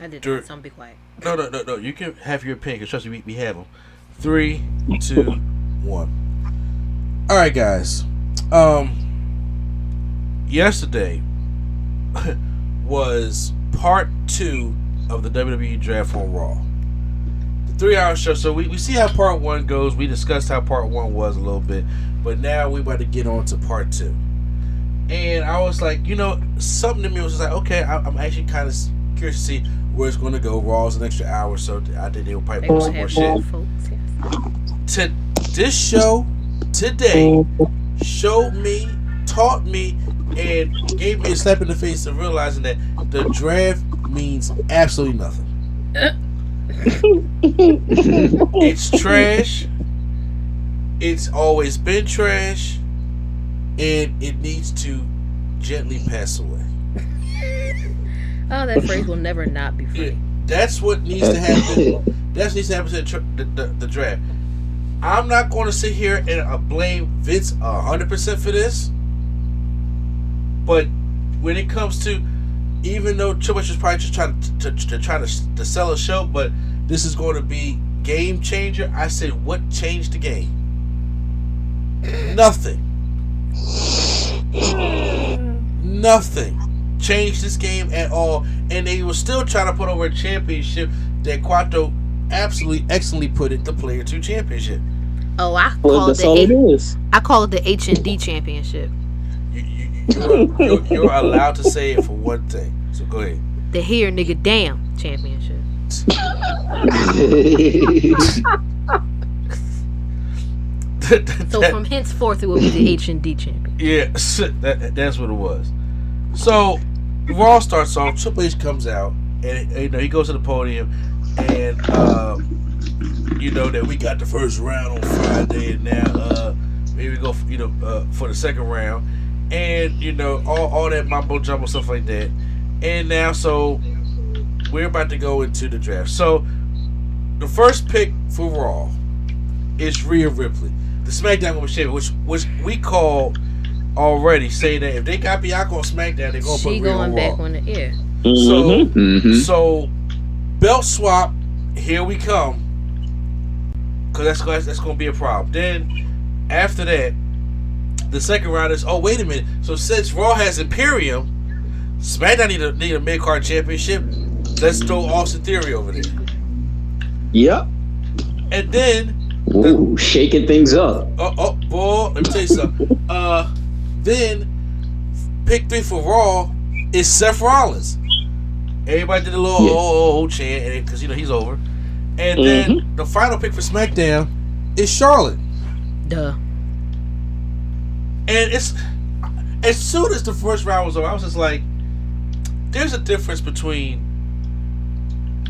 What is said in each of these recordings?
I did not, so I'm be quiet. No. You can have your opinion, because trust me, we have them. 3, 2, 1. All right, guys. Yesterday was part 2 of the WWE Draft on Raw. The 3-hour show. So we see how part 1 goes. We discussed how part 1 was a little bit, but now we're about to get on to part 2. And I was like, something to me was just like, okay, I'm actually kind of curious to see where it's going to go. Raw's an extra hour, so I think they will probably put some more shit. This show today showed me, taught me, and gave me a slap in the face of realizing that the draft means absolutely nothing. It's trash. It's always been trash, and it needs to gently pass away. Oh, that phrase will never not be free. That's what needs to happen. That's what needs to happen to the draft. I'm not going to sit here and blame Vince 100% for this. But when it comes to, even though Triple H is probably just trying to sell a show, but this is going to be game changer. I said, what changed the game? Nothing. Nothing changed this game at all, and they were still trying to put over a championship that Quattro absolutely excellently put it, the Player 2 Championship. Oh, I call it the H&D Championship. You're allowed to say it for one thing, so go ahead. The Here Nigga Damn Championship. So from henceforth it will be the H&D Champion. Yeah, that's what it was. So Raw starts off. Triple H comes out, and he goes to the podium, and that we got the first round on Friday, and now here we go, for the second round, and all that mumbo jumbo stuff like that, and now so we're about to go into the draft. So the first pick for Raw is Rhea Ripley, the SmackDown Women's Champion, which we call already, say that if they got Bianca on SmackDown, they're gonna put Rhea on Raw. Back on the air. So belt swap, here we come, because that's gonna be a problem. Then after that, the second round is, oh wait a minute, so since Raw has Imperium, SmackDown need a mid-card championship. Let's throw Austin Theory over there. Yep. And then shaking things up. Oh, boy, let me tell you something. Then pick 3 for Raw is Seth Rollins. Everybody did a little chant, because he's over. And then the final pick for SmackDown is Charlotte. Duh. And it's, as soon as the first round was over, I was just like, there's a difference between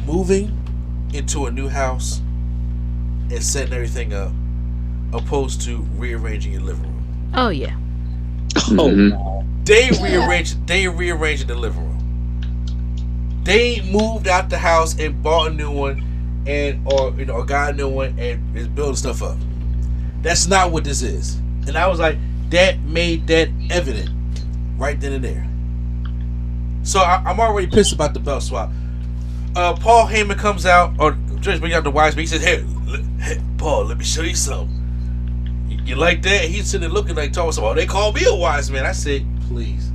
moving into a new house and setting everything up, opposed to rearranging your living room. Oh yeah. They rearranged the living room. They moved out the house and bought a new one, or got a new one and is building stuff up. That's not what this is. And I was like, that made that evident right then and there. So I'm already pissed about the belt swap. Paul Heyman comes out, or Trish bring out the wise man. He says, hey, Paul, let me show you something. You like that? He's sitting there looking like talking about, they call me a wise man. I said, please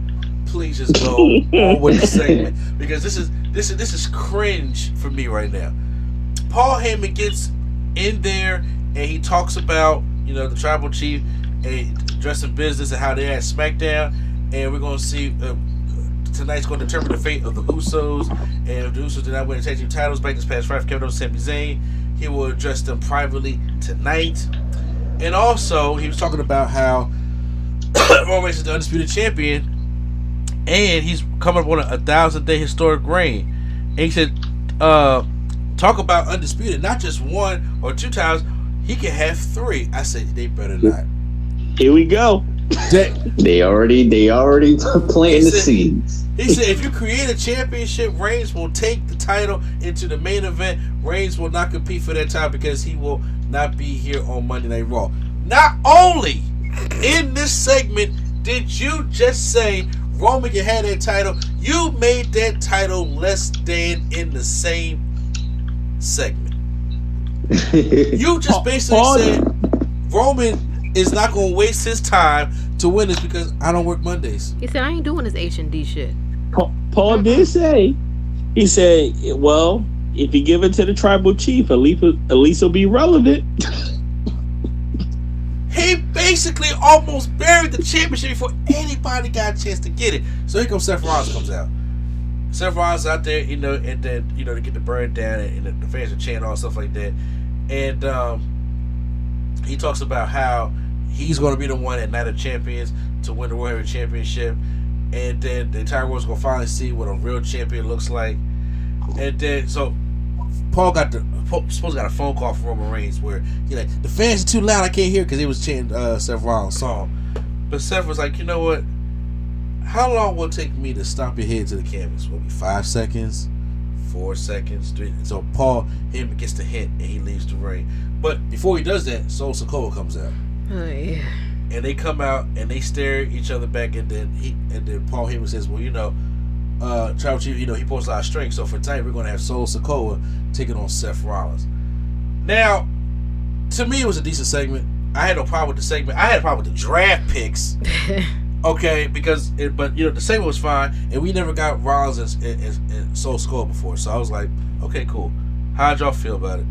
just go on with the segment, because this is cringe for me right now. Paul Heyman gets in there and he talks about the tribal chief and addressing business and how they're at SmackDown, and we're gonna see tonight's going to determine the fate of the Usos, and if the Usos did not win the tag team titles back this past Friday for Kevin Owens and Sami Zayn, he will address them privately tonight. And also, he was talking about how Roman Reigns is the undisputed champion, and he's coming up on a 1,000-day historic reign. And he said, talk about undisputed, not just 1 or 2 times, he can have 3. I said, they better not. Here we go. They already planting the seeds. He said, if you create a championship, Reigns will take the title into the main event. Reigns will not compete for that title because he will not be here on Monday Night Raw. Not only in this segment did you just say Roman can have that title. You made that title less than in the same segment. You just basically said Roman is not going to waste his time to win this because I don't work Mondays. He said, I ain't doing this H&D shit. Paul did say, he said, well, if you give it to the tribal chief, at least it'll be relevant. He basically almost buried the championship before anybody got a chance to get it. So here comes Seth Rollins comes out. Seth Rollins out there, you know, and then, you know, to get the burn down and the fans are chanting all stuff like that. And he talks about how he's going to be the one at Night of Champions to win the World Heavyweight Championship. And then the entire world's going to finally see what a real champion looks like. And then, so Paul supposed to got a phone call from Roman Reigns where he like, the fans are too loud, I can't hear, because he was chanting Seth Rollins' song. But Seth was like, you know what? How long will it take me to stomp your head to the canvas? Will it be 5 seconds? 4 seconds? 3? So Paul gets the hint and he leaves the ring. But before he does that, Solo Sikoa comes out. Oh yeah. And they come out and they stare each other back, and then Paul Heyman says, well, you know, Tribal Chief, you know, he pulls a lot of strength, so for tonight we're going to have Solo Sikoa taking on Seth Rollins. Now, to me, it was a decent segment. I had no problem with the segment. I had a problem with the draft picks. Okay, but you know, the segment was fine, and we never got Rollins and Solo Sikoa before, so I was like, okay, cool. How'd y'all feel about it?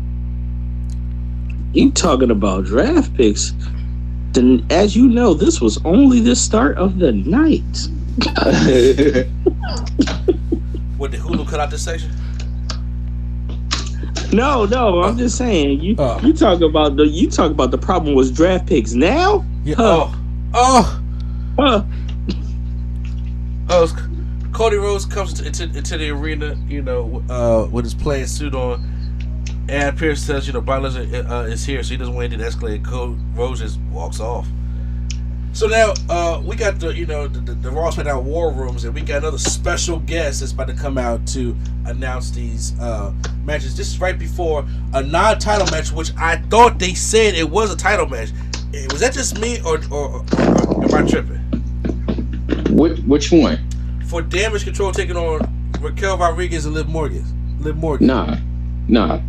You talking about draft picks? Then, as you know, this was only the start of the night. What, did Hulu cut out this section? No, I'm just saying. You talk about the problem was draft picks. Now, yeah. Cody Rhodes comes into the arena, you know, with his playing suit on. And Pierce says, you know, Brock Lesnar is here, so he doesn't want to escalate. Cody Rhodes just walks off. So now we got the Raw SmackDown War Rooms, and we got another special guest that's about to come out to announce these matches. This is right before a non-title match, which I thought they said it was a title match. Was that just me, or am I tripping? Which one? For Damage Control taking on Raquel Rodriguez and Liv Morgan. Nah.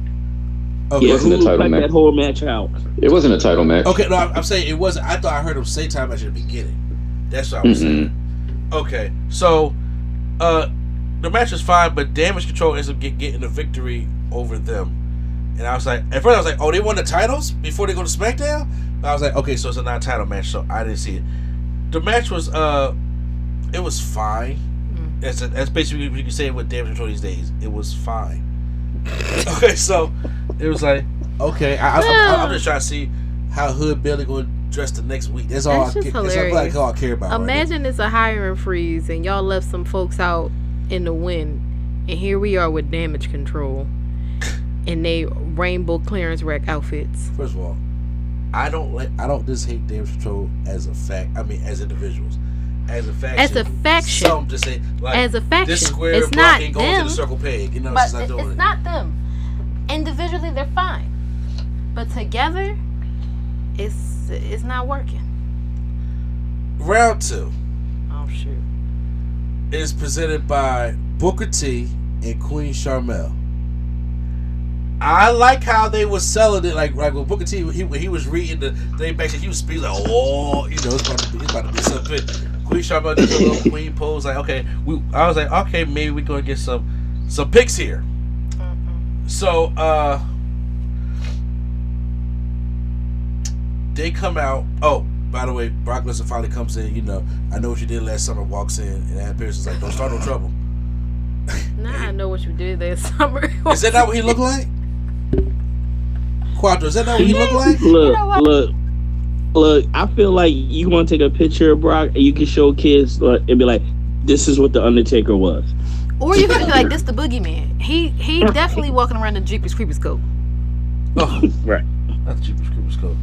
Okay. It wasn't a title match. That whole match out. It wasn't a title match. Okay, no, I'm saying it wasn't. I thought I heard him say title match at the beginning. That's what I was saying. Okay, so the match was fine, but Damage Control ends up getting the victory over them. And I was like, at first I was like, oh, they won the titles before they go to SmackDown? But I was like, okay, so it's a non-title match, so I didn't see it. The match was it was fine. That's basically what you can say with Damage Control these days. It was fine. Okay, so it was like, okay, I'm just trying to see how Hood Billy going to dress the next week. That's all. That's all I care about. Imagine it's a hiring freeze and y'all left some folks out in the wind, and here we are with Damage Control in they rainbow clearance rack outfits. First of all, I don't just hate Damage Control as a fact. I mean, as individuals. As a faction. Some just say, like, as a faction. This square it's block not ain't going them, to the circle peg. You know, but it's not doing it. It's not them. Individually, they're fine. But together, it's not working. Round 2. Oh, shoot. Is presented by Booker T and Queen Sharmell. I like how they were selling it, like with Booker T, he was reading the thing back, he was speaking like, oh, you know, it's about to be something. Queen Sharmell did a little queen pose, like, okay, I was like, okay, maybe we're gonna get some picks here. So they come out. Oh, by the way, Brock Lesnar finally comes in. You know, I know what you did last summer. Walks in, and Adam Pearce is like, don't start no trouble. I know what you did last summer. Is that not what he looked like? Quattro, is that not what he looked like? Look, I feel like you want to take a picture of Brock and you can show kids and be like, this is what the Undertaker was. Or you could be like, this the boogeyman. He definitely walking around in Jeepers Creepers coat. Oh, right. That's Jeepers Creepers coat.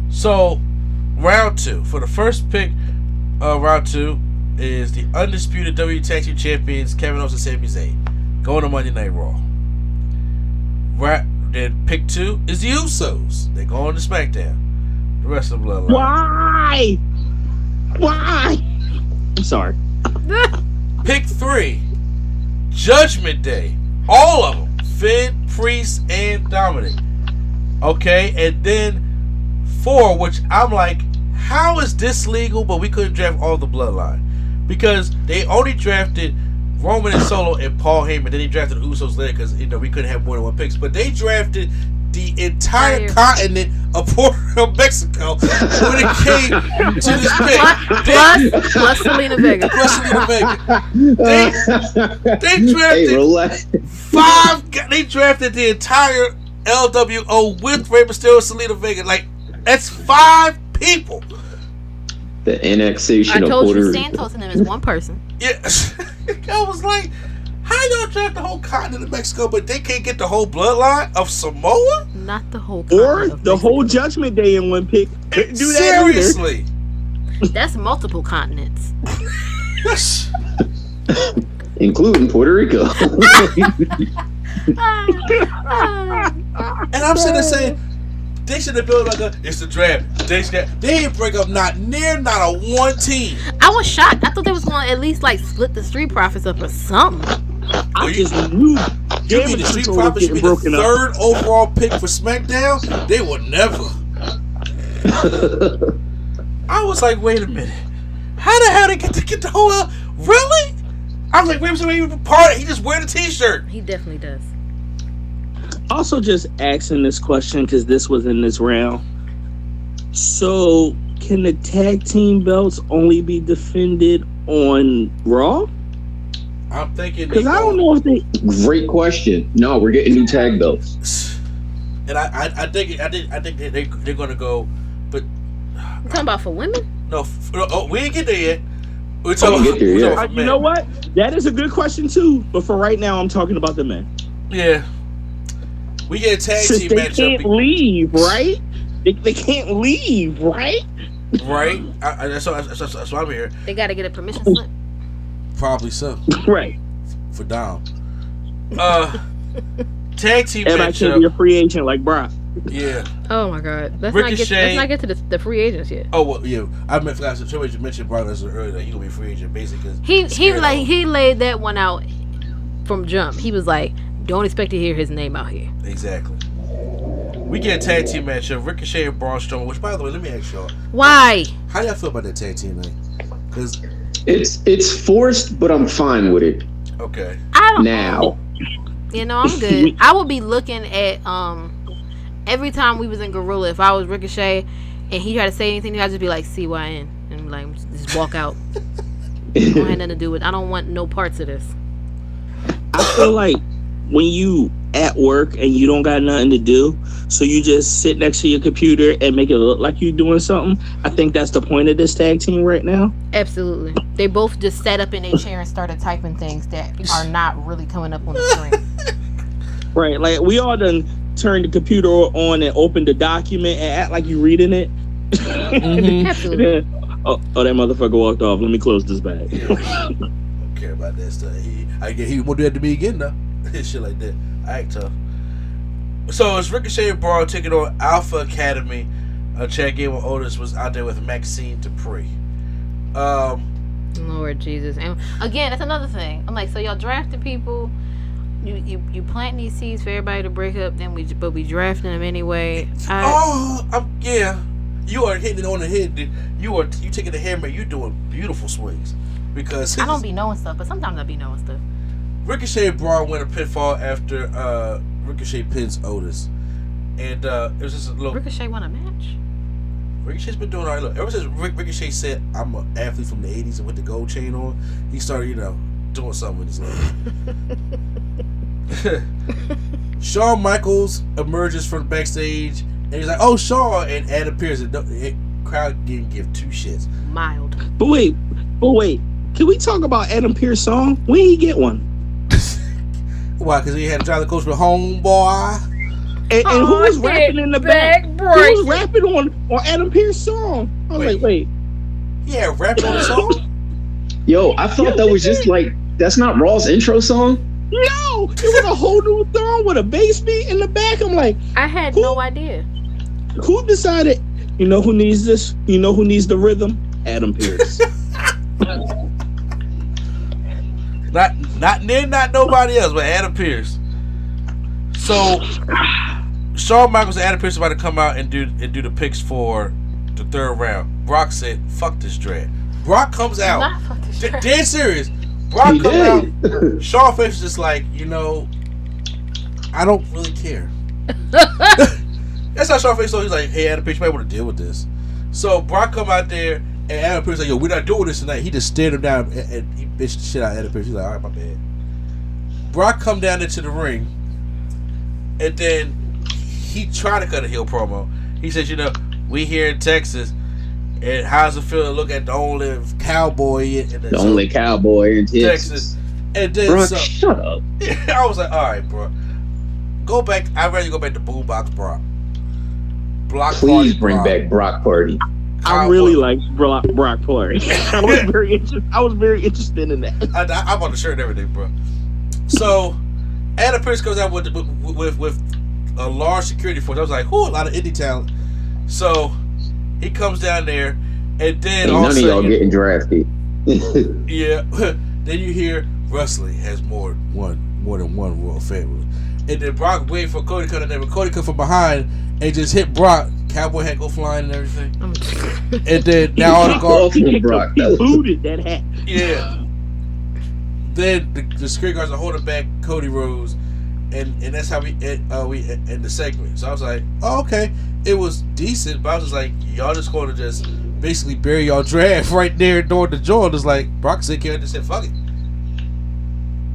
So, round 2. For the first pick, round 2 is the undisputed WWE Tag Team Champions Kevin Owens and Sami Zayn going to Monday Night Raw. Right. Then pick 2 is the Usos. They're going to SmackDown. The rest of the bloodline. Why? I'm sorry. Pick 3, Judgment Day. All of them. Finn, Priest, and Dominic. Okay, and then 4, which I'm like, how is this legal? But we couldn't draft all the Bloodline because they only drafted Roman and Solo and Paul Heyman. Then they drafted the Usos later because we couldn't have more than one picks. But they drafted the entire continent of Mexico when it came to this pick. Plus Selena Vega. They drafted 5. They drafted the entire LWO with Rey Mysterio and Selena Vega. Like, that's 5 people. The annexation of Puerto Rico. I told you Santos and them is one person. Yeah. I was like, how y'all draft the whole continent of Mexico, but they can't get the whole bloodline of Samoa? Not the whole continent. Or the whole Judgment Day in one pick. Couldn't do that seriously. That's multiple continents. Including Puerto Rico. And I'm sitting there saying, they should have built like it's the draft. They didn't break up not a one team. I was shocked. I thought they was going to at least like split the Street Profits up or something. I just knew. You mean the Street Profits should be the 3rd overall pick for SmackDown? They would never. I was like, wait a minute. How the hell they get the whole? Really? I was like, wait a minute, even part. He just wear the T-shirt. He definitely does. Also, just asking this question because this was in this round. So, can the tag team belts only be defended on Raw? I'm thinking because I don't know if they. Great question. No, we're getting new tag belts. And I think they're gonna go, but you talking about for women? No, we ain't get there yet. We're talking about you know what? That is a good question too. But for right now, I'm talking about the men. Yeah. We get a tag Since team they matchup. Can't leave, right? They can't leave, right? Right. That's why I'm here. They got to get a permission slip. Probably so. Right. For Dom. Tag team and matchup. I can be a free agent like Brock. Yeah. Oh my God. Let's not get to the free agents yet. Oh well, yeah. I forgot to mention Brock Lesnar earlier that he gonna be a free agent basically. He laid that one out from jump. He was like, don't expect to hear his name out here. Exactly. We get a tag team matchup, Ricochet and Braun Strowman. Which, by the way, let me ask y'all. Why? How do y'all feel about that tag team, man? Because it's forced, but I'm fine with it. Okay. I don't know. I'm good. I would be looking at every time we was in Gorilla. If I was Ricochet and he tried to say anything, I'd just be like CYN and like just walk out. I don't have nothing to do with. I don't want no parts of this. I feel like when you at work and you don't got nothing to do, so you just sit next to your computer and make it look like you're doing something. I think that's the point of this tag team right now. Absolutely. They both just sat up in their chair and started typing things that are not really coming up on the screen. Right. Like we all done turned the computer on and opened the document and act like you reading it. Mm-hmm. Absolutely. Oh, that motherfucker walked off. Let me close this bag. Don't care about that stuff. He won't do that to me again now. Shit like that. I act tough. So it's Ricochet and Braun taking on Alpha Academy. Chad Gable Otis was out there with Maxine Dupree. Lord Jesus. And again, that's another thing. I'm like, so y'all drafting people, you planting these seeds for everybody to break up, but we drafting them anyway. Yeah. You are hitting it on the head. You taking the hammer. You doing beautiful swings. Because I don't be knowing stuff, but sometimes I be knowing stuff. Ricochet and Braun went a pinfall after Ricochet pins Otis, and it was just a little. Ricochet won a match. Ricochet's been doing all right. Look, ever since Ricochet said, "I'm an athlete from the '80s" and with the gold chain on, he started, doing something with his life. Shawn Michaels emerges from backstage, and he's like, "Oh, Shawn!" And Adam Pearce, the crowd didn't give two shits. Mild. But wait. Can we talk about Adam Pearce's song? When did he get one? Why? Because he had to drive the coach with Homeboy. And who was rapping in the back? Who was rapping on Adam Pearce's song? I was like, wait. Yeah, rapping on the song? Yo, I thought that was just like, that's not Raw's intro song? No! It was a whole new song with a bass beat in the back. I'm like, I had no idea. Who decided, who needs this? Who needs the rhythm? Adam Pearce. Not nobody else, but Adam Pearce. So Shawn Michaels and Adam Pearce about to come out and do the picks for the third round. Brock said, "Fuck this draft." Brock comes out. Not fuck this draft. Dead serious. Brock comes out. Shawn Face is just like, I don't really care. That's how Shawn Face. So he's like, "Hey, Adam Pearce, you might want to deal with this." So Brock come out there, and Adam Pearce like, "Yo, we're not doing this tonight." He just stared him down, and he bitched the shit out of Adam Pearce. He's like, "All right, my bad." Brock come down into the ring, and then he tried to cut a heel promo. He says, "We here in Texas, and how's it feel to look at the only cowboy the only cowboy in Texas?" And then Brock, shut up. I was like, "All right, bro, go back. I'd rather go back to Boombox Brock. Please bring back Brock Party." I really like Brock Party. I was very interested in that. I bought the shirt and everything, bro. So Adam Pearce comes out with a large security force. I was like, "Who? A lot of indie talent." So he comes down there, and then none of y'all getting drafted. Yeah. Then you hear wrestling has more than one world family, and then Brock wait for Cody to come in there, but Cody come from behind and just hit Brock. Cowboy hat go flying and everything. And then now all the guards Brock booted that hat. Yeah. Then the security guards are holding back Cody Rhodes, and that's how we end the segment. So I was like, "Oh, okay." It was decent, but I was just like, "Y'all just going to just basically bury y'all draft right there during the jaw." It's like Brock said, just said, "Fuck it."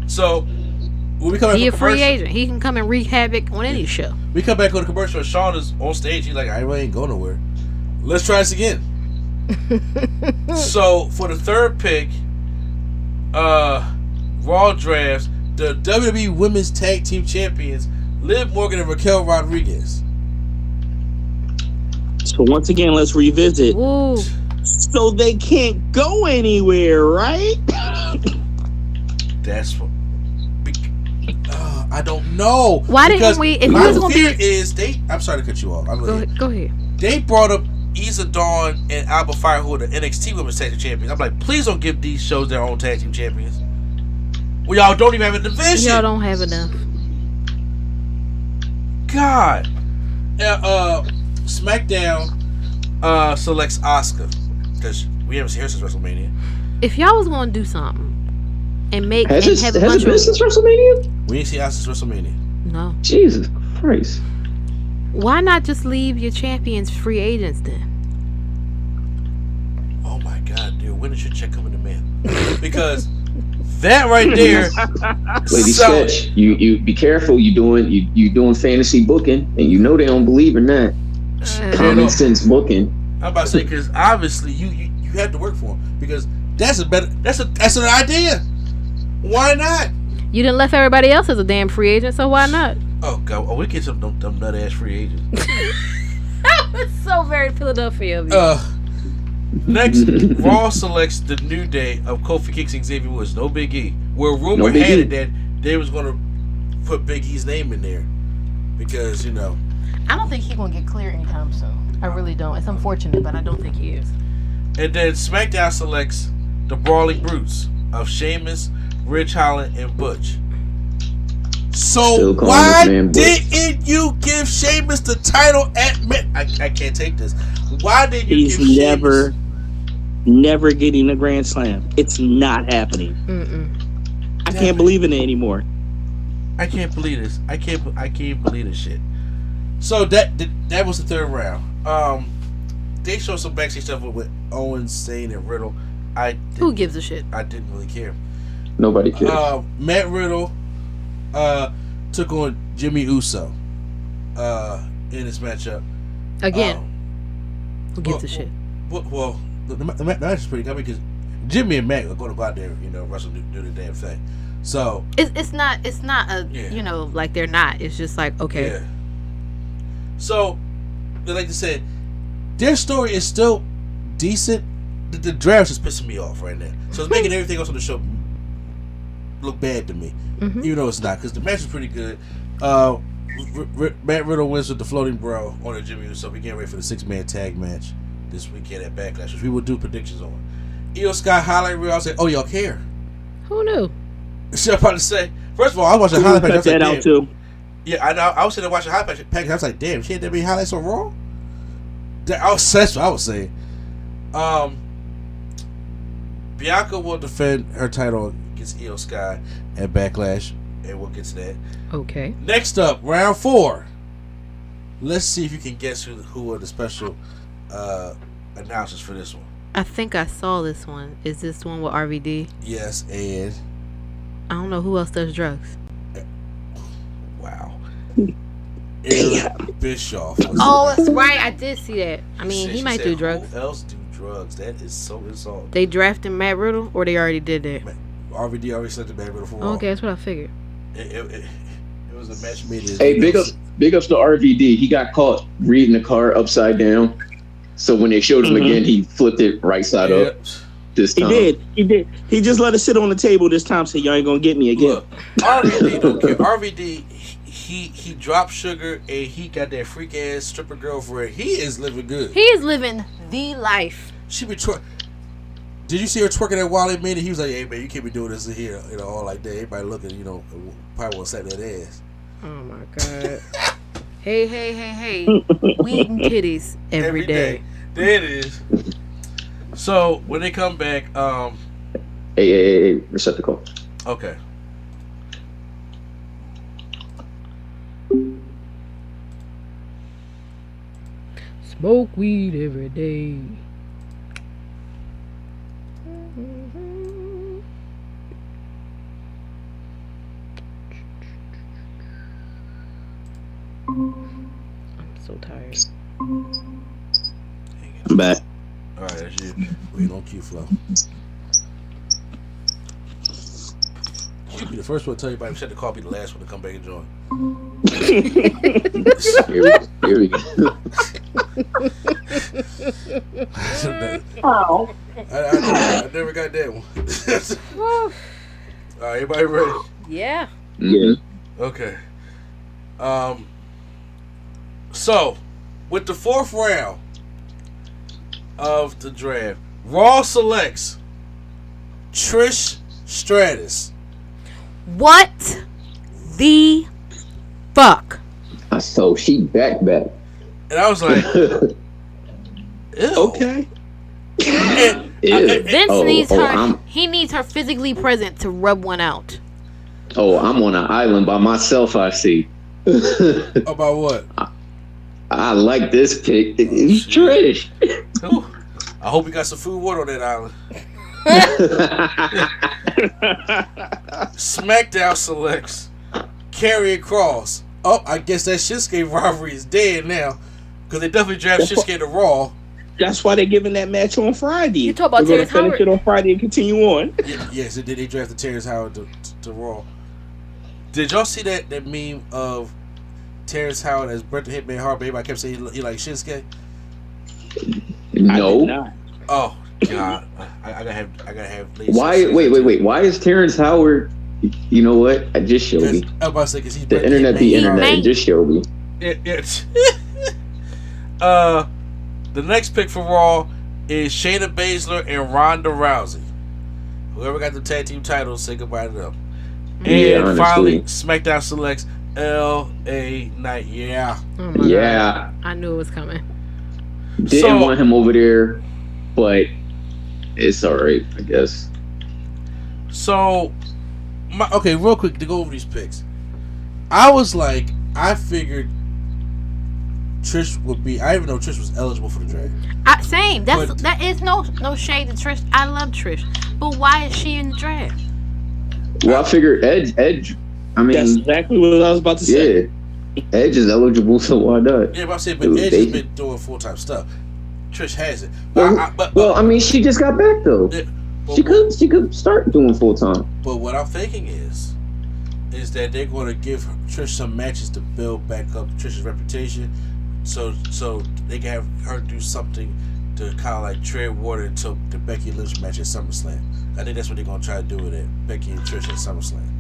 So when we come back, he a free agent. He can come and wreak havoc on any show. We come back on the commercial, and Shawn is on stage. He's like, "I really ain't going nowhere. Let's try this again." So for the third pick, Raw drafts the WWE Women's Tag Team Champions, Liv Morgan and Raquel Rodriguez. So once again, let's revisit. Woo. So they can't go anywhere, right? That's what. I don't know. Why didn't we? If my was gonna fear be, is they. I'm sorry to cut you off. Go ahead. They brought up Issa Dawn and Alba Fire, who are the NXT Women's Tag Team Champions. I'm like, please don't give these shows their own tag team champions. Well, y'all don't even have a division. Y'all don't have enough. God. Smackdown selects Asuka because we haven't seen her since WrestleMania. If y'all was gonna do something and make has and it, have a has bunch it been of since WrestleMania? We ain't seen Asuka since WrestleMania. No. Jesus Christ. Why not just leave your champions free agents then? Oh my God, dude! When is your check coming to mail? Because that right there, Lady Sketch, you be careful. You doing fantasy booking, and you know they don't believe in that. Common sense booking. I'm about to say because obviously you had to work for him because that's an idea. Why not? You didn't left everybody else as a damn free agent, so why not? Oh God! We get some dumb nut ass free agents. That was so very Philadelphia of you. Next, Raw selects the New Day of Kofi Kingston, Xavier Woods. No Big E. Where rumor had it that they was gonna put Big E's name in there because I don't think he's gonna get clear anytime soon. I really don't. It's unfortunate, but I don't think he is. And then SmackDown selects the Brawling Brutes of Sheamus, Ridge Holland, and Butch. So why didn't you give Sheamus the title at I can't take this. Why did you give Sheamus? Never getting a Grand Slam. It's not happening. I can't believe in it anymore. I can't believe this. I can't believe this shit. So that was the third round. They showed some backstage stuff with Owens, Zayn, and Riddle. Who gives a shit? I didn't really care. Nobody cares. Matt Riddle took on Jimmy Uso in this matchup. Again, who gives a shit? Well, the match is pretty good because Jimmy and Matt are going to go out there, wrestle, do the damn thing. So it's not like they're not. It's just like okay. Yeah. So, like I said, their story is still decent. The draft is pissing me off right now. So it's making everything else on the show look bad to me. Even though it's not, because the match is pretty good. Matt Riddle wins with the floating bro on the Jimmy Uso. We getting ready for the 6-man tag match this weekend at Backlash, which we will do predictions on. Io Sky highlight reel. I say, oh, y'all care? Who knew? So I'm about to say, first of all, I was watching highlight package. Cut that out too. Yeah, I know. I was sitting there watching highlight package. I was like, damn, she had that many highlights on Raw. That's what I was saying. Bianca will defend her title against Io Sky at Backlash, and we'll get to that. Okay. Next up, round 4. Let's see if you can guess who are the special announcers for this one. I think I saw this one. Is this one with RVD? Yes, and I don't know who else does drugs. wow, Eric Bischoff. Oh, that's right. I did see that. I mean, he might do Who drugs. else do drugs? That is so insulting. They drafted Matt Riddle, or they already did that? RVD already selected Matt Riddle for Raw. Okay, that's what I figured. It was a match made. Hey, big ups to RVD. He got caught reading the card upside down. So when they showed him again, he flipped it right side up. This time. He did. He just let it sit on the table this time. So y'all ain't gonna get me again. Look, RVD don't care. RVD, he dropped sugar and he got that freak ass stripper girlfriend. He is living good. He is living the life. She be twerking. Did you see her twerking at Wally Meeting? He was like, "Hey man, you can't be doing this in here, all like that. Everybody looking, probably want to slap that ass." Oh my god. Hey. We eating titties every day. There it is. So when they come back, Hey, receptacle. okay. Smoke weed every day. I'm so tired. I'm back. All right, that's you. Wait on Q Flow. You'll be the first one to tell you about shut the call, be the last one to come back and join. Here we go. Oh. I never got that one. All right, everybody ready? Yeah. Yeah. Okay. So, with the 4th round of the draft, Raw selects Trish Stratus. What the fuck? So she back. And I was like, ew. Okay. Vince needs her. I'm He needs her physically present to rub one out. on an island by myself. I see. About what? I like this pick. It's Trish. Ooh. I hope you got some food water on that island. Smackdown selects Karrion Kross. Oh, I guess that Shinsuke rivalry is dead now. Because they definitely drafted Shinsuke to Raw. That's why they're giving that match on Friday. You talk about We're gonna Terrence finish Howard? it on Friday and continue on. Yes, they drafted Terrence Howard to Raw. Did y'all see that meme of Terrence Howard as Bret the Hitman Hart? Everybody kept saying he like Shinsuke. No. Oh God, I gotta have. Why? Wait. Why is Terrence Howard? You know what? I just showed me. I'm about to say because he's The internet be internet. It just showed me. It's the next pick for Raw is Shayna Baszler and Ronda Rousey. Whoever got the tag team titles, say goodbye to them. Yeah, And finally, honestly. SmackDown selects L.A. Knight. Yeah. Oh my Yeah. God. I knew it was coming. Didn't want him over there, but it's alright, I guess. So, okay, real quick to go over these picks. I was like, I figured Trish would be. I didn't even know Trish was eligible for the draft. Same. That is no shade to Trish. I love Trish, but why is she in the draft? Well, I figured Edge. I mean, That's exactly what I was about to say. yeah, Edge is eligible, so why not? Yeah, but I'm saying, but Edge has been doing full-time stuff. Trish hasn't. Well, I mean, she just got back though. Yeah, She could start doing full time. But what I'm thinking is that they're going to give Trish some matches to build back up Trish's reputation, so they can have her do something to kind of like tread water until the Becky Lynch match at SummerSlam. I think that's what they're going to try to do with it, Becky and Trish at SummerSlam.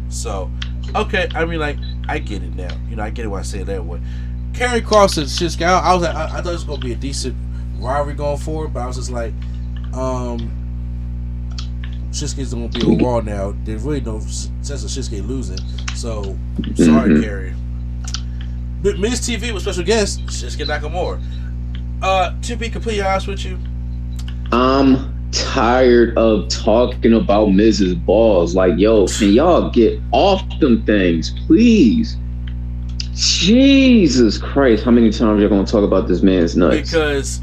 So, okay, I mean, like, I get it now. I get it when I say it that way. Karrion Kross and Shinsuke, I was like, I thought it was going to be a decent rivalry going forward, but I was just like, Shinsuke's gonna be on Raw now. There's really no sense of Shinsuke losing. So sorry, Carrie. Miz TV was special guest Shinsuke Nakamura. To be completely honest with you, I'm tired of talking about Miz's balls. Like, yo, can y'all get off them things, please? Jesus Christ, how many times y'all gonna talk about this man's nuts? Because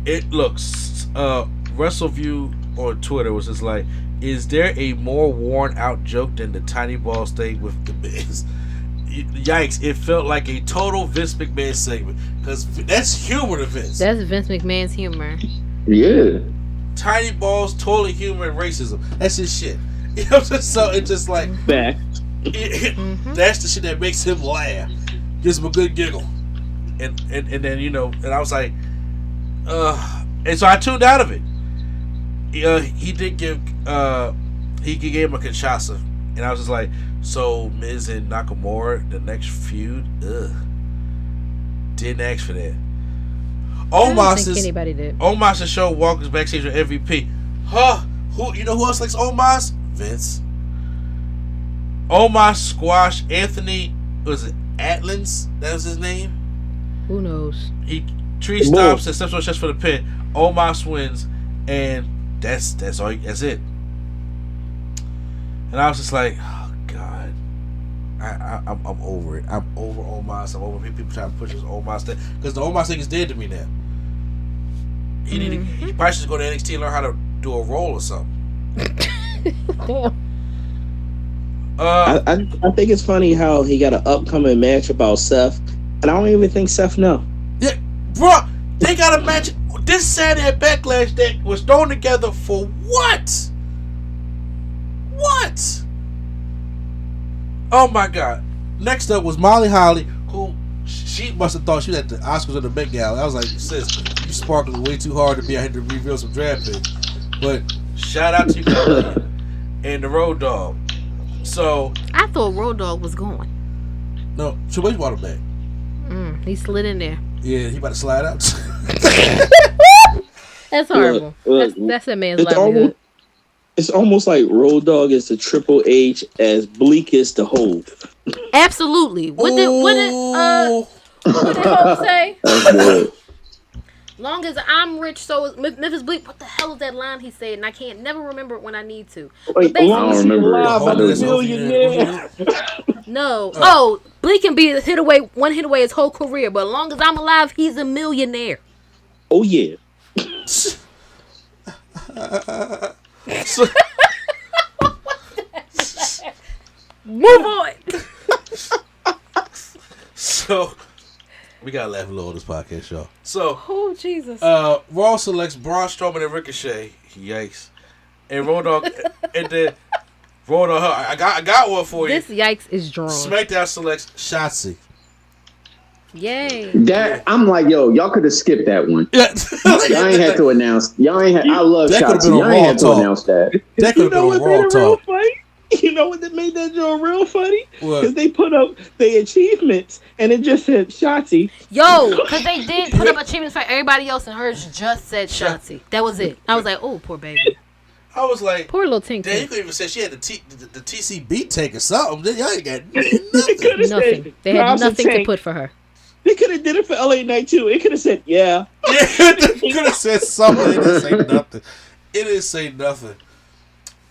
it looks, WrestleView on Twitter was just like, is there a more worn out joke than the tiny balls thing with the Miz? Yikes, it felt like a total Vince McMahon segment. Because that's humor to Vince. That's Vince McMahon's humor. Yeah. Tiny balls, totally humor and racism. That's his shit. You know what I'm saying? So it's just like, Back. That's the shit that makes him laugh. Gives him a good giggle. And then, you know, and I was like, and so I tuned out of it. He did give, he gave him a Kinshasa. And I was just like, so Miz and Nakamura, the next feud, didn't ask for that. I don't think anybody did. Omos show walks backstage with MVP. Huh? You know who else likes Omos? Vince. Omos squash Anthony, was it Atlins? That was his name? Who knows? He tree stomps and steps on chest for the pin. Omos wins, and that's all. That's it. And I was just like, oh God, I'm over it. I'm over Omos. I'm over people trying to push this Omos thing because the Omos thing is dead to me now. He probably should go to NXT and learn how to do a roll or something. Damn. I think it's funny how he got an upcoming match about Seth, and I don't even think Seth know. Yeah, bro, they got a match this Saturday at Backlash that was thrown together for what? What? Oh my God! Next up was Molly Holly, who she must have thought she was at the Oscars or the Met Gala. I was like, sis, you sparkling way too hard to be out here to reveal some draft picks. But shout out to you, Kelly, and the Road Dogg. So I thought Road Dogg was gone. No, Triple H brought him back. He slid in there. Yeah, he about to slide out. That's horrible. That's a man's livelihood. It's almost like Road Dogg is the Triple H as Bleak is the Hove. Absolutely. What did Hope say? Long as I'm rich, so is Memphis Bleak. What the hell is that line he said? And I can't never remember it when I need to. Wait, I don't remember it. No. Oh, Bleak can be one hit away his whole career, but as long as I'm alive, he's a millionaire. Oh yeah. Move on. So we gotta laugh a little on this podcast, y'all. So, oh Jesus. Raw selects Braun Strowman and Ricochet. Yikes! And Road Dogg, and then Road Dogg. I got one for you. This yikes is drawn. SmackDown selects Shotzi. Yay! That I'm like, yo, y'all could have skipped that one. Yeah. Y'all ain't had to announce. Y'all ain't had. I love Shotzi. Y'all ain't had to announce that. That could have been on Raw Talk. You know what that made that joint real funny? What? Because they put up their achievements and it just said Shotzi. Yo, because they did put up achievements for everybody else and hers just said Shotzi. That was it. I was like, oh, poor baby. I was like, poor little Tink. Damn, you could even say she had the TCB tank or something. Y'all ain't got nothing. Nothing. They had nothing to put for her. They could have did it for LA Knight too. It could have said, yeah. Yeah, they could have said something. It didn't say nothing. It didn't say nothing.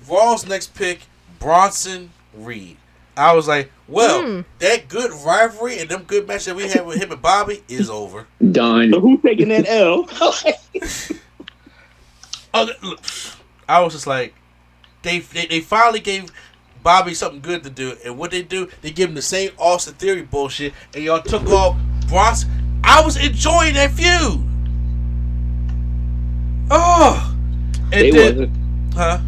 Raw's next pick, Bronson Reed. I was like, well, that good rivalry and them good matches that we had with him and Bobby is over. Done. So who's taking that L? Look, I was just like, they finally gave Bobby something good to do, and what they do, they give him the same Austin Theory bullshit, and y'all took off Bronson. I was enjoying that feud. Oh, and they wasn't. Huh?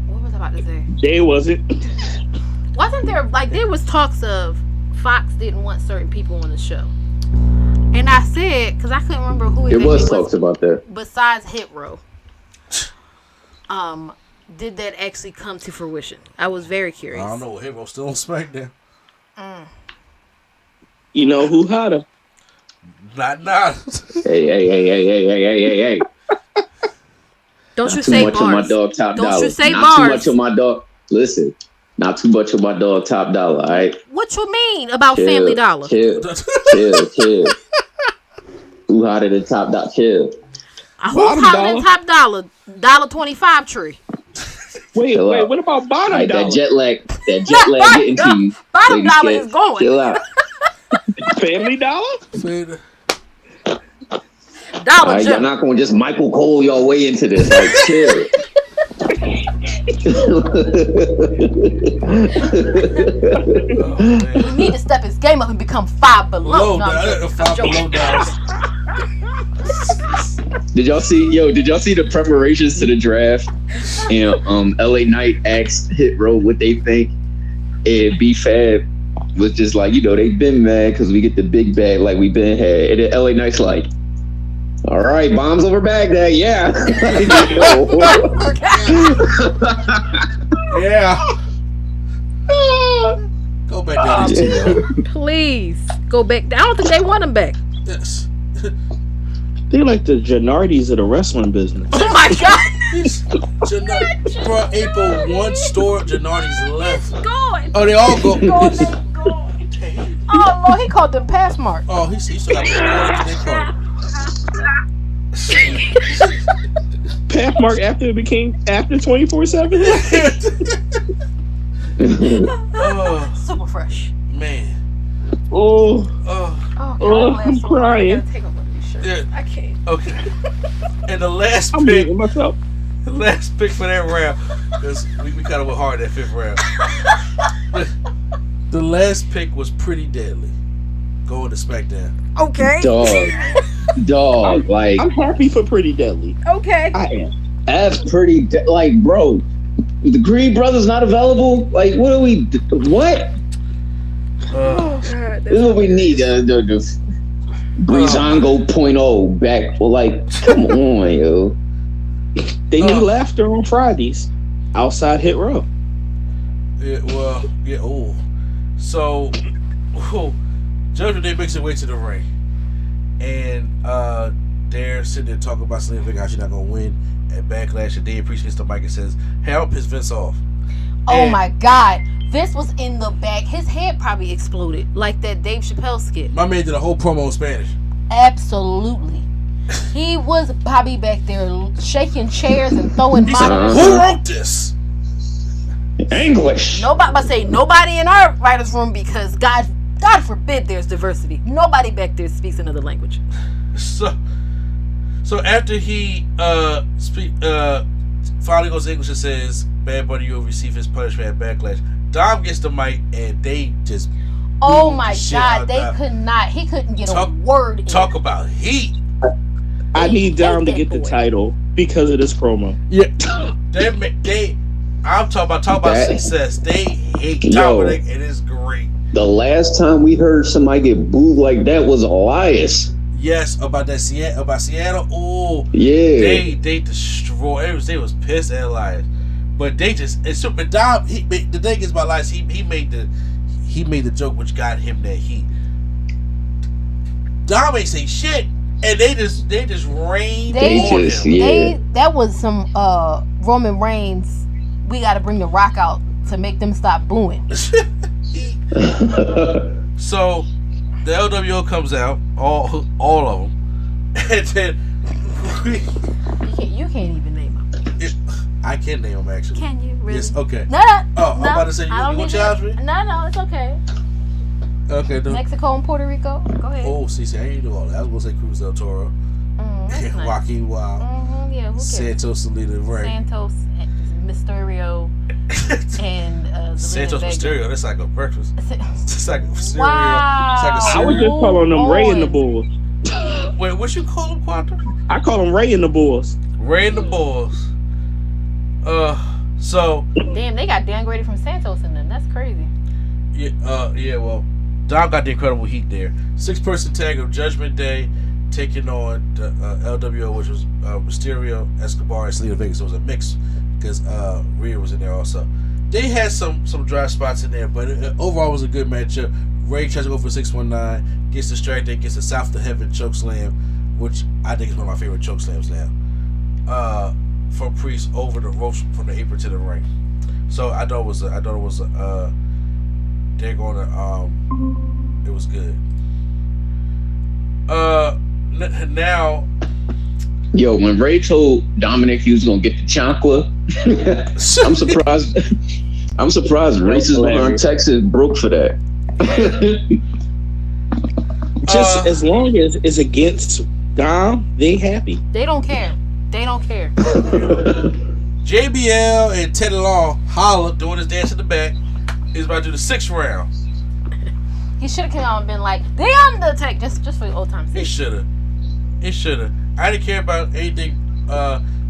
What was I about to say? They wasn't. Wasn't there was talks of Fox didn't want certain people on the show, and I said because I couldn't remember who it was talks about that. Besides Hit Row, did that actually come to fruition? I was very curious. I don't know. Hit Row still on SmackDown. You know who hotter? Not. Hey. Don't you Not say too much bars. on my dog Top Don't Dollar. you say Not bars. too much on my dog. Listen, not too much on my dog Top Dollar. All right. What you mean about Chill, Family Dollar? Chill. Who hotter than Top Dollar? Chill. Who's hotter than Top Dollar? $1.25 tree. Wait, what about bottom right, dollar? That jet lag getting to you. Bottom dollar is going. Chill out. Family Dollar? Dollar right, y'all not going to just Michael Cole your way into this. Like, chill. He need to step his game up and become Five Below. Five Below dollars. Did y'all see the preparations to the draft? And LA Knight asked Hit Row what they think, and B-Fab was just like, they've been mad because we get the big bag like we been had. And then LA Knight's like, all right, bombs over Baghdad, yeah. Yeah. Go back down these two. Please go back. I don't think they want him back. Yes. They like the Gennardis of the wrestling business. Oh my God. Bro, April, one store Gennardis left. Going. Oh, they all go. Oh Lord, he called them Passmark. Oh, he still got the card. Pathmark after 24/7. Super fresh. Man. I'm crying. Yeah. I can't. Okay. And the last I'm pick. muting myself. The last pick for that round, because we kind of went hard that fifth round. The last pick was Pretty Deadly, going to Smackdown. Okay. Dog. I'm happy for Pretty Deadly. Okay. I am. That's pretty. Bro, the Green Brothers not available. Like, what are we? What? Oh God. This is what we need. The Breezango .0 back. Well, come on, yo. They need laughter on Fridays outside Hit Row. Yeah, well, yeah. Oh, so Judgment Day makes their way to the ring, and they're sitting there talking about Selena Vega, how she's not gonna win at Backlash, and Dave Priest gets the mic and says, "Hey, I'll piss Vince off." Oh my God. Vince was in the back. His head probably exploded like that Dave Chappelle skit. My man did a whole promo in Spanish. Absolutely. He was Bobby back there shaking chairs and throwing monitors. Who wrote this? English. Nobody in our writer's room, because God forbid there's diversity. Nobody back there speaks another language. So after he finally goes to English and says, "Bad Bunny, you'll receive his punishment at Backlash," Dom gets the mic and they just oh my God, he couldn't get a word in. Talk about heat. I need Dom to get the title because of this promo. Yeah. I'm talking about success. They hate Dominic, and it's great. The last time we heard somebody get booed like that was Elias. Yes, about Seattle. Oh, yeah. They destroyed. They was pissed at Elias, but they just. But Dom, the thing is about Elias, he made the joke which got him that heat. Dom ain't say shit, and they just rained on him. That was some Roman Reigns. We got to bring the Rock out to make them stop booing. So the LWO comes out, all of them, and then you can't even name them. I can name them actually. Can you really? Yes. Okay. No. I'm about to say you want to challenge me? No, it's okay. Okay. Mexico and Puerto Rico. Go ahead. Oh, see, I ain't do all that. I was gonna say Cruz del Toro, nice. Joaquin Wild, yeah, who cares? Santos, Selena Ray, Santos, Mysterio, and Santos Mysterio. That's like a breakfast. It's like a cereal. Wow. It's like a I cereal. was just calling them Ray and the Bulls. Wait, what you call them, Quantum? I call them Ray and the Bulls. Ray and the Bulls. So. Damn, they got downgraded from Santos in them. That's crazy. Yeah. Well, Dom got the incredible heat there. 6-person tag of Judgment Day taking on the LWO, which was Mysterio, Escobar, and Selena Vega. So it was a mix because Rhea was in there also. They had some dry spots in there, but overall it was a good matchup. Ray tries to go for 619, gets distracted, gets a South to Heaven choke slam, which I think is one of my favorite choke slams now. from Priest over the ropes from the apron to the ring. So I thought it was they're gonna it was good. Now, yo, when Ray told Dominic he was gonna get the chancla, I'm surprised. I'm surprised racism on Texas broke for that. Just as long as it's against Dom, they happy. They don't care. They don't care. JBL and Teddy Long holler doing his dance in the back. He's about to do the 6th round. He should have come out and been like, "They Undertaker," just for the old time's sake. He should have. I didn't care about anything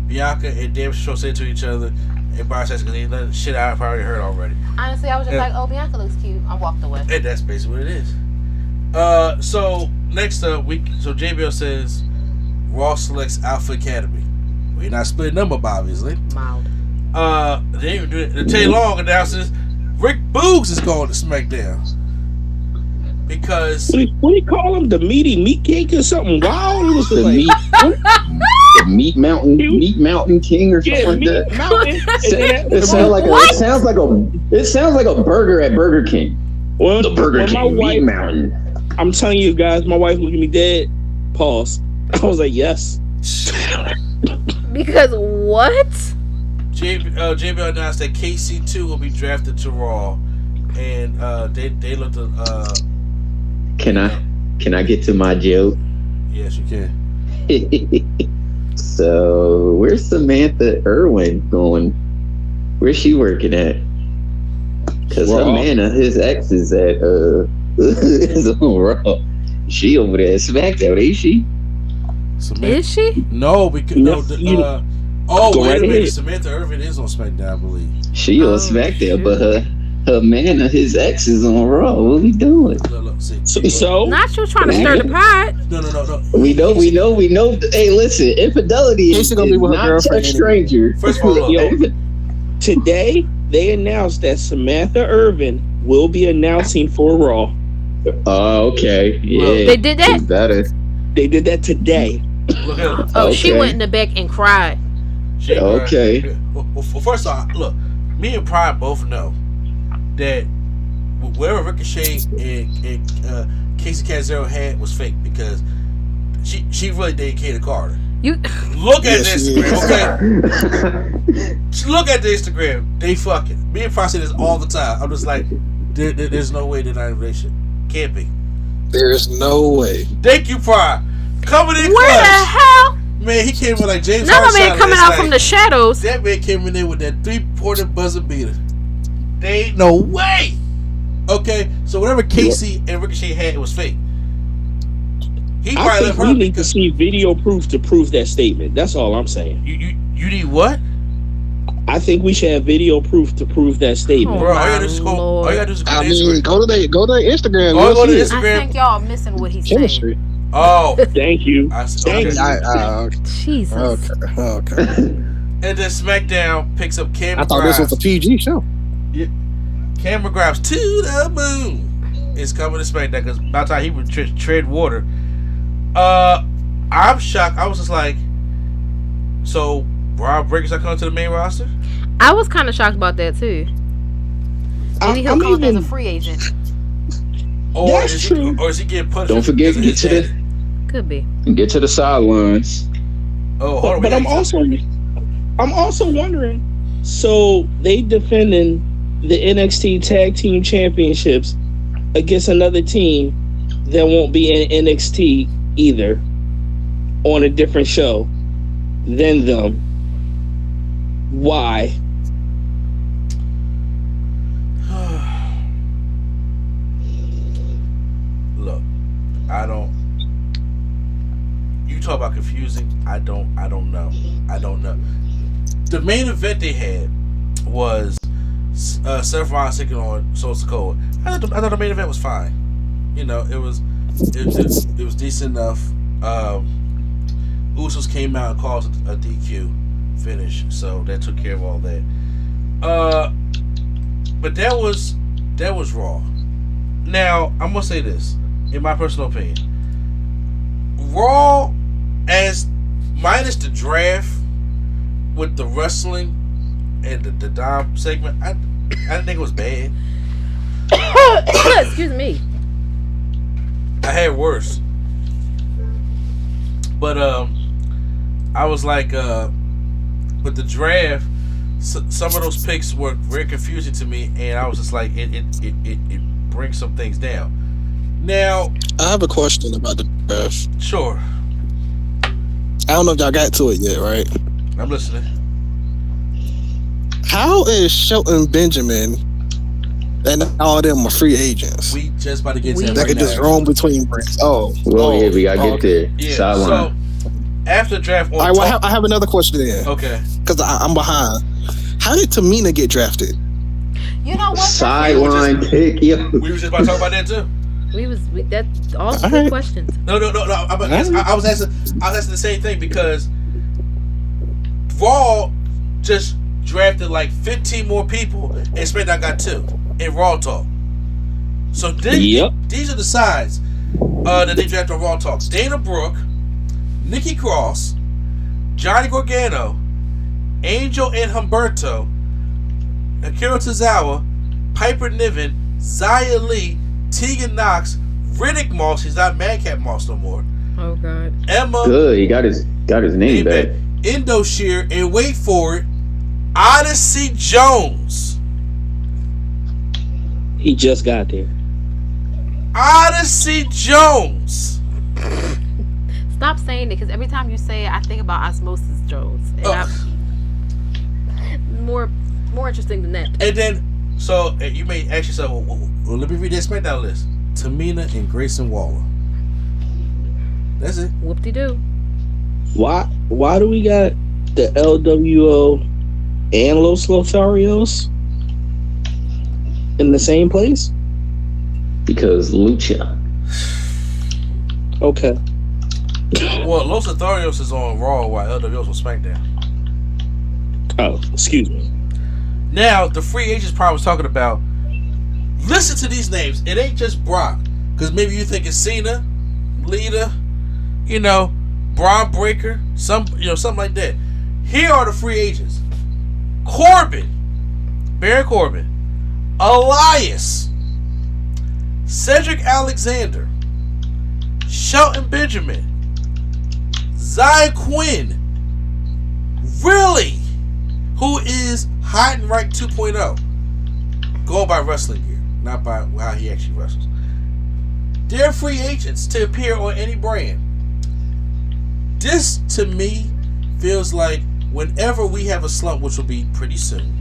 Bianca and Damn Show said to each other. And Brian says because he's letting shit I've already heard already. Honestly, I was just like, "Oh, Bianca looks cute." I walked away. And that's basically what it is. So next up, so JBL says Raw selects Alpha Academy. We're not splitting them up, obviously. Mild. They even do it. Teddy Long announces Rick Boogs is going to SmackDown because what do you call him? The meaty meat cake or something wild? It was The like, meat mountain king or something like that. Mountain. It sounds like a burger at Burger King. Well, The Burger King Meat Mountain. I'm telling you guys, my wife looked at me dead. Pause. I was like, yes. Because what? JBL announced that KC2 will be drafted to Raw, and they looked at. Can I get to my joke? Yes, you can. So where's Samantha Irwin going? Where's she working at? Because her man, his ex is at is on Raw. She over there at Smackdown, ain't she? Samantha, is she? No, because No, wait right a minute. ahead. Samantha Irvin is on SmackDown, I believe. She on Smackdown, but her man, his ex is on Raw. What we doing? Look, see. So Not you trying to stir the pot. No. We know. Hey, listen, infidelity is gonna be with her not a girlfriend stranger. First of all, look, Yo, today they announced that Samantha Irvin will be announcing for Raw. Oh, okay. Yeah. They did that? Better. They did that today. look at her. Oh, she Okay. went in the back and cried. Okay. Well, first off, look, me and Prime both know that whatever Ricochet and Casey Canzero had was fake because she really dated Kato Carter. You Look at Yes, the she Instagram, okay? Look at the Instagram. They fucking. Me and Prime say this all the time. I'm just like, there's no way they're not in a relationship. Can't be. There is no way. Thank you, Prime. Coming in where the clutch. hell? Man, he came in like James Another Harden man coming last out from night. the shadows. That man came in there with that 3-pointer buzzer beater. They ain't no way. Okay, so whatever Casey and Ricochet had, it was fake. He I probably think left we her need to because see video proof to prove that statement. That's all I'm saying. you need what? I think we should have video proof to prove that statement. Oh, Bro, all you my gotta do is go. All you gotta do is go I to mean, Instagram. go to their Instagram. Oh, You'll go to see it. Instagram. I think y'all missing what he's Chemistry. saying. Oh, Thank you. okay. Jesus. Okay. And then SmackDown picks up Cameron I thought this was a PG show. Cameron Grimes to the moon is coming to SmackDown because by the time he would tread water. I'm shocked. I was just like, so Rob Breaker's not coming to the main roster? I was kind of shocked about that too. Maybe he'll I'm come up as a even- free agent. Or That's is true. Or is he getting punished? Don't forget to because of get his to dad? Could be. the sidelines. Oh, hold on. But I'm also wondering. So they defending the NXT Tag Team Championships against another team that won't be in NXT either, on a different show than them. Why? Look, I don't. You talk about confusing. I don't know. The main event they had was Seth Rollins taking on Soul Sikoa. I thought the main event was fine. You know, it was decent enough. Usos came out and caused a DQ finish, so that took care of all that. But that was Raw. Now I'm gonna say this, in my personal opinion, Raw, as minus the draft, with the wrestling and the Dom segment, I didn't think it was bad. Excuse me. I had worse. But I was like, with the draft, some of those picks were very confusing to me, and I was just like, it brings some things down. Now, I have a question about the draft. Sure. I don't know if y'all got to it yet, right? I'm listening. How is Shelton Benjamin and all them are free agents? We just about to get to that They right could just now. roam between brands. Yeah, we gotta get there. Yeah, Sideline. so after the draft, All right, well, I have another question then. Okay. Because I'm behind. How did Tamina get drafted? You know what? Sideline pick, yo. We were just about to talk about that too. That's all All good right. questions. No. I was asking the same thing because Raw just drafted like 15 more people, and SmackDown got 2 in Raw Talk. So these are the sides that they drafted on Raw Talk: Dana Brooke, Nikki Cross, Johnny Gargano, Angel and Humberto, Akira Tozawa, Piper Niven, Xia Li, Tegan Knox, Riddick Moss. He's not Madcap Moss no more. Oh God. Emma. Good, he got his name back. Indo Shear, and wait for it, Odyssey Jones. He just got there. Odyssey Jones. Stop saying it, because every time you say it, I think about Osmosis Jones. And more interesting than that. And then, so you may ask yourself, well, let me read that SmackDown list. Tamina and Grayson Waller. That's it. Whoop-de-doo. Why do we got the LWO and Los Lotharios in the same place? Because Lucha. Okay. Well, Los Lotharios is on Raw while LWO's on SmackDown. Oh, excuse me. Now, the free agents probably was talking about, listen to these names. It ain't just Brock. Because maybe you think it's Cena, Lita, Braun Breaker, something like that. Here are the free agents: Baron Corbin, Elias, Cedric Alexander, Shelton Benjamin, Xia Quinn, really, who is Heidenreich 2.0, going by wrestling gear, not by how he actually wrestles. They're free agents to appear on any brand. This, to me, feels like whenever we have a slump, which will be pretty soon,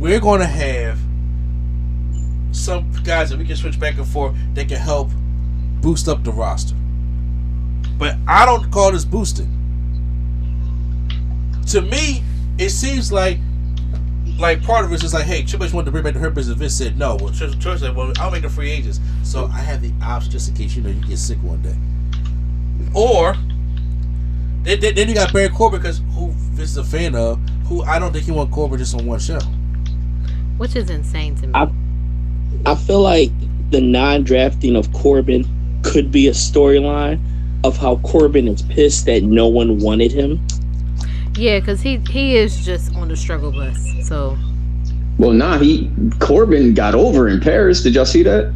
we're going to have some guys that we can switch back and forth that can help boost up the roster. But I don't call this boosting. To me, it seems like part of it is like, hey, Triple H wanted to bring back the Hurt Business. Vince said no. Well, Triple H said, well, I'll make the free agents, so I have the option just in case you get sick one day. Or then you got Baron Corbin, because who Vince is a fan of, who I don't think he want Corbin just on one show. Which is insane to me. I feel like the non-drafting of Corbin could be a storyline of how Corbin is pissed that no one wanted him. Yeah, because he is just on the struggle bus. So. Well, Corbin got over in Paris. Did y'all see that?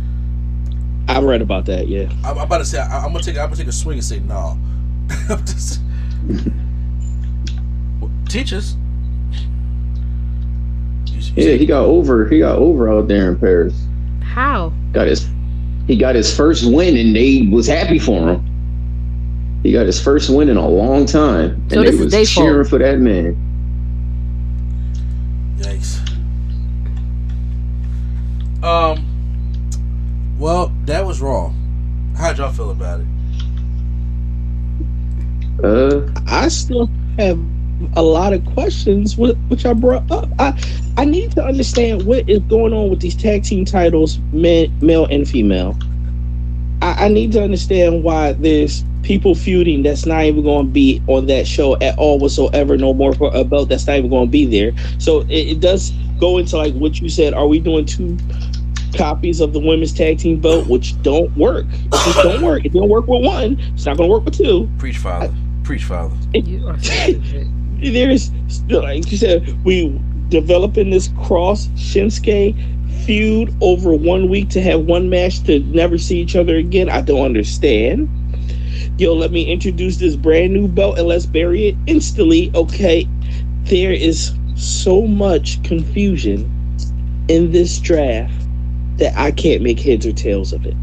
I read about that. Yeah. I'm about to say I'm gonna take a swing and say no. Teach us. Yeah, he got over. He got over out there in Paris. How? He got his first win, and they was happy for him. He got his first win in a long time, and so they was cheering for that man. Yikes. Well, that was Raw. How'd y'all feel about it? I still have a lot of questions which I brought up. I need to understand what is going on with these tag team titles, male and female. I need to understand why there's people feuding that's not even going to be on that show at all whatsoever, no more for a belt that's not even going to be there. So it does go into like what you said. Are we doing 2 copies of the women's tag team belt, which don't work? It just don't work. It didn't work with one. It's not going to work with 2. Preach, Father. Preach, Father. You are so there's like you said, we developing this cross Shinsuke feud over 1 week to have one match to never see each other again. I don't understand. Yo, let me introduce this brand new belt and let's bury it instantly. Okay, there is so much confusion in this draft that I can't make heads or tails of it.